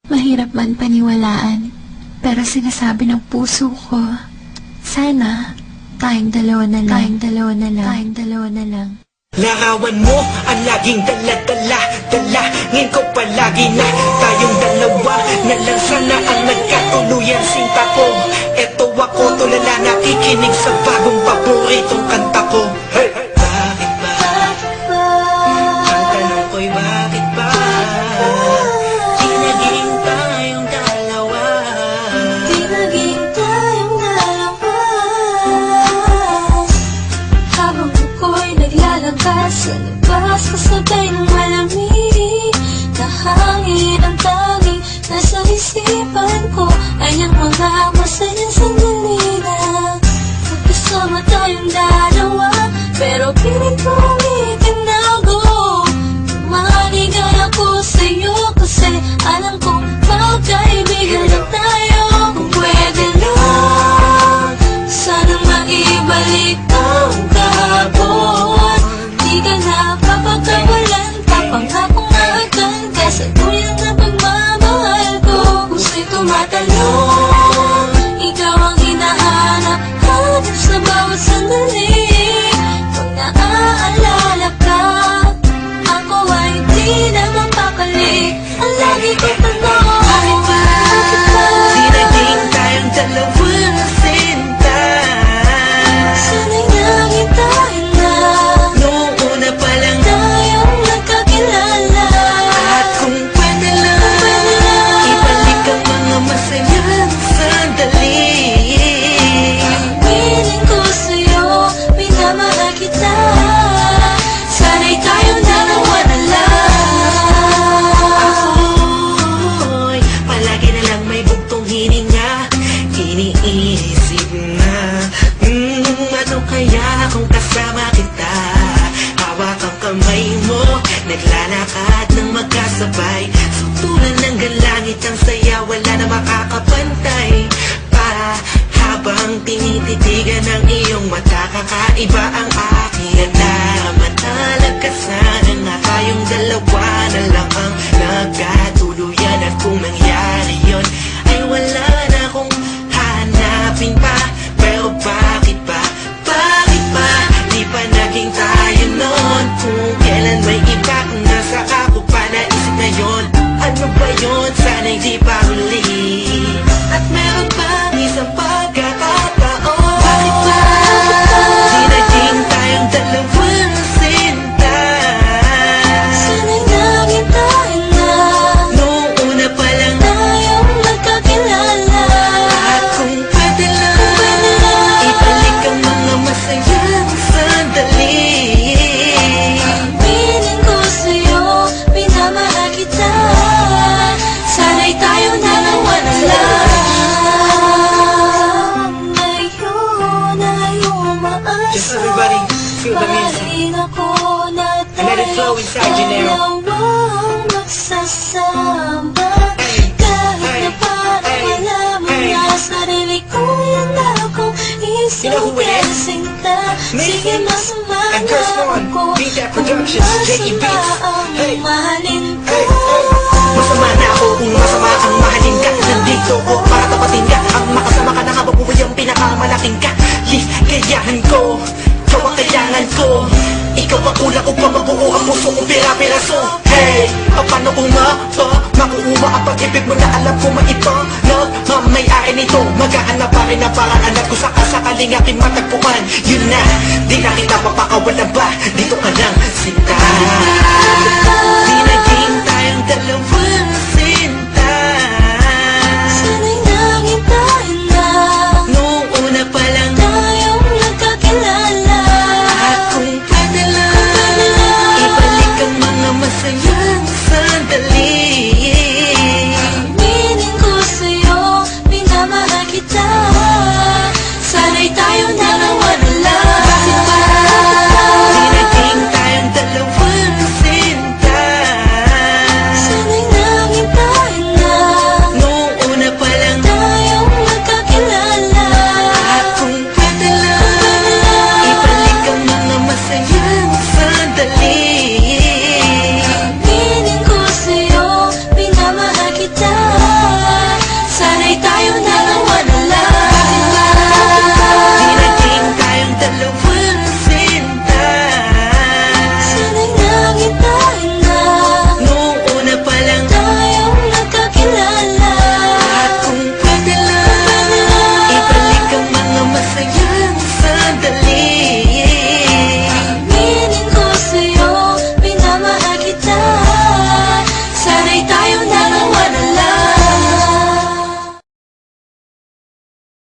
Mahirap man paniwalaan, pero sinasabi ng puso ko, sana tayong dalawa na lang, tayong dalawa na lang. Larawan mo ang laging dala-dala, dalangin ko palagi na tayong dalawa na lang sana ang nagkatuluyan. Sinta ko, eto ako tulala, nakikinig sa bagong paboritong kanta ko. Hey! Bakit ba? Ang tanong ko'y bakit ba? Di naging tayong dalawa. Di naging tayong dalawa. Habang ako'y naglalabas sa labas, kasabay ng malamig na hangin, ang tanging nasa isipan ko ay ang mga masayang sandali na magkasama tayong dalawa. Pero pilit ko itinago, maligay ako sa'yo kasi alam kong magkaibigan lang tayo. Kung pwede lang, sana maibalik ang kahapon. Di ka na papagkawalan, papangako nga agad ka sa tuyang na pagmamahal ko. Puso'y tumatalon, ikaw ang hinahanap hanap sa bawat sandali. Pag naaalala ka, ako ay di na mapapalik. Ang lagi ko tanong, bakit ba? Di naging tayong dalawa na sinta. Sana'y nakitain na Noong una pa lang tayong nagkakilala. at kung pwede lang, ibalik ang mga masayang sandali. Piling ko sa'yo, minamahal kita. Sana'y tayong dalawa na lang. Ako'y palagi na lang may bugtong hininga, iniisip na ano kaya kung kasama kita. Hawak ang kamay mo, naglalakad ng magkasabay. Sutulan ng galangit ang saya, wala na makakapantay pa. Habang tinititigan ng iyong mata, kakaiba ang aking nagmamatalag ka. Sana nga tayong dalawa na lang ang nagkatuluyan. At kung nangyari yun, ay wala na akong hanapin pa. Pero bakit ba? Bakit ba? Di pa naging tayo nun? Kung kailan may iba, kung nasa ako pa naisip na yun. Ano ba yun? Sana'y di pa huli. At meron pang isang pagkakataon. Bakit ba? Di naging tayong dalawang sinta. Sana'y nakitain na Noong una pa lang tayong nagkakilala. at kung pwede lang, ibalik ang mga masayang sandali. Piling ko sa'yo, minamahal kita. Sana'y tayong dalawa na lang. Ngayon ay umaasa, Just everybody feel the music. mahalin ako na And let it flow inside you now. dalawang magsasama. Kahit na parang wala mo na sarili ko, yan akong isip You know who it is? sinta. Me Sige, masama and Curse One, Beat That Productions, J.E. Beats. Hey. mahalin ko. Hey, hey. Masama na ako kung masama ang mahalin ka. Nandito ko para tapatin ka. Ang makasama ka na habang buhay ang pinakamalaking ka. Ligayahan ko, ikaw ang kailangan ko. Ikaw ang kulang upang mabuo ang puso kong pira-piraso. Hey, paano ko nga ba makuha ang pag-ibig mo na alam ko maiba na mamay-ari nito? Maghahanap pa rin ang paraan at kung sakasakaling aking matagpuan. Yun na, di na kita papakawalan ba? Dito ka lang, sinta.